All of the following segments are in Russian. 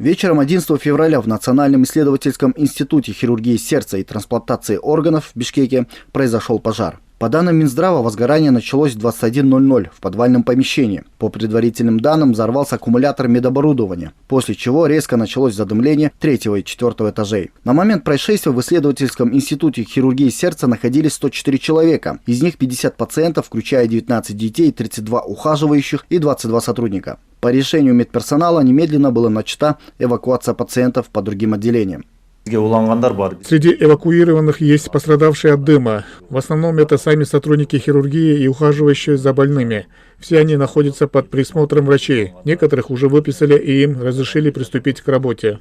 Вечером 11 февраля в Национальном исследовательском институте хирургии сердца и трансплантации органов в Бишкеке произошел пожар. По данным Минздрава, возгорание началось в 21:00 в подвальном помещении. По предварительным данным, взорвался аккумулятор медоборудования, после чего резко началось задымление 3 и 4 этажей. На момент происшествия в исследовательском институте хирургии сердца находились 104 человека. Из них 50 пациентов, включая 19 детей, 32 ухаживающих и 22 сотрудника. По решению медперсонала немедленно была начата эвакуация пациентов по другим отделениям. Среди эвакуированных есть пострадавшие от дыма. В основном это сами сотрудники хирургии и ухаживающие за больными. Все они находятся под присмотром врачей. Некоторых уже выписали и им разрешили приступить к работе.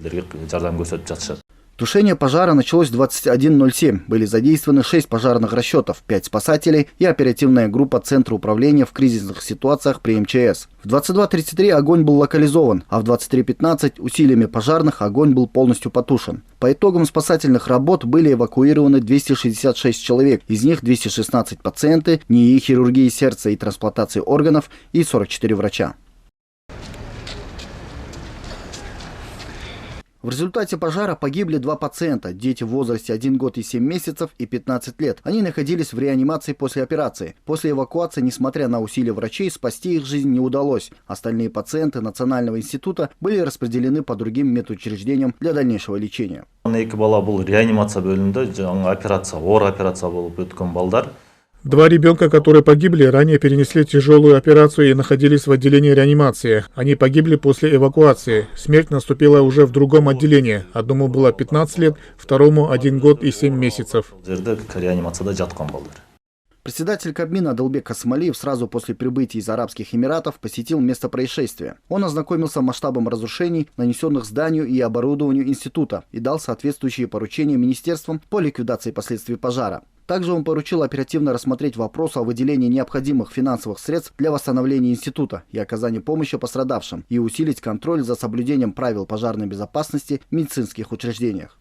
Тушение пожара началось в 21:07. Были задействованы 6 пожарных расчетов, 5 спасателей и оперативная группа Центра управления в кризисных ситуациях при МЧС. В 22:33 огонь был локализован, а в 23:15 усилиями пожарных огонь был полностью потушен. По итогам спасательных работ были эвакуированы 266 человек, из них 216 пациенты НИИ хирургии сердца и трансплантации органов и 44 врача. В результате пожара погибли 2 пациента, дети в возрасте 1 год и 7 месяцев и 15 лет. Они находились в реанимации после операции. После эвакуации, несмотря на усилия врачей, спасти их жизнь не удалось. Остальные пациенты Национального института были распределены по другим медучреждениям для дальнейшего лечения. Два ребенка, которые погибли, ранее перенесли тяжелую операцию и находились в отделении реанимации. Они погибли после эвакуации. Смерть наступила уже в другом отделении. Одному было 15 лет, второму 1 год и 7 месяцев. Председатель Кабмина Адылбек Касымалиев сразу после прибытия из Арабских Эмиратов посетил место происшествия. Он ознакомился с масштабом разрушений, нанесенных зданию и оборудованию института, и дал соответствующие поручения министерствам по ликвидации последствий пожара. Также он поручил оперативно рассмотреть вопрос о выделении необходимых финансовых средств для восстановления института и оказания помощи пострадавшим и усилить контроль за соблюдением правил пожарной безопасности в медицинских учреждениях.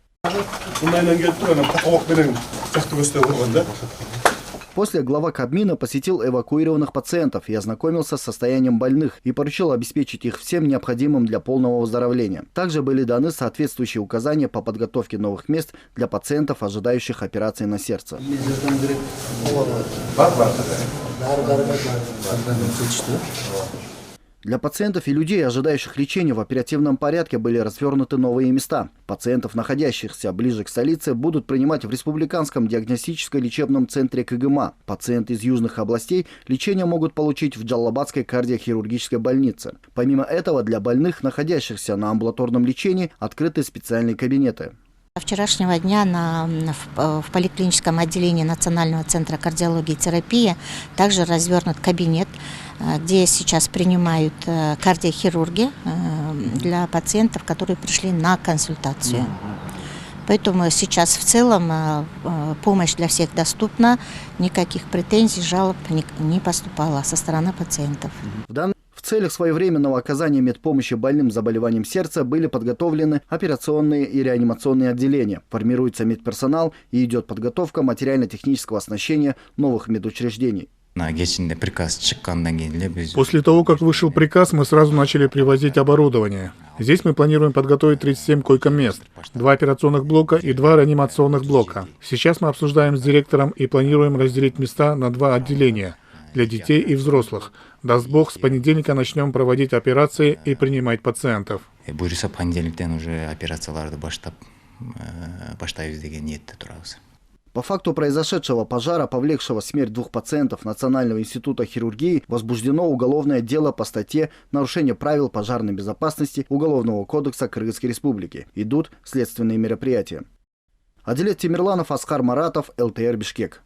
После глава Кабмина посетил эвакуированных пациентов и ознакомился с состоянием больных и поручил обеспечить их всем необходимым для полного выздоровления. Также были даны соответствующие указания по подготовке новых мест для пациентов, ожидающих операции на сердце. Для пациентов и людей, ожидающих лечения, в оперативном порядке были развернуты новые места. Пациентов, находящихся ближе к столице, будут принимать в Республиканском диагностическо-лечебном центре КГМА. Пациенты из южных областей лечение могут получить в Джалалабадской кардиохирургической больнице. Помимо этого, для больных, находящихся на амбулаторном лечении, открыты специальные кабинеты. Вчерашнего дня в поликлиническом отделении Национального центра кардиологии и терапии также развернут кабинет, где сейчас принимают кардиохирурги для пациентов, которые пришли на консультацию. Поэтому сейчас в целом помощь для всех доступна, никаких претензий, жалоб не поступало со стороны пациентов. В целях своевременного оказания медпомощи больным с заболеванием сердца были подготовлены операционные и реанимационные отделения. Формируется медперсонал и идет подготовка материально-технического оснащения новых медучреждений. После того, как вышел приказ, мы сразу начали привозить оборудование. Здесь мы планируем подготовить 37 койко-мест, 2 операционных блока и 2 реанимационных блока. Сейчас мы обсуждаем с директором и планируем разделить места на 2 отделения для детей и взрослых. Даст Бог, с понедельника начнем проводить операции и принимать пациентов. По факту произошедшего пожара, повлекшего смерть 2 пациентов Национального института хирургии, возбуждено уголовное дело по статье «Нарушение правил пожарной безопасности» Уголовного кодекса Кыргызской Республики. Идут следственные мероприятия. Адилет Тимирланов, Аскар Маратов, ЛТР Бишкек.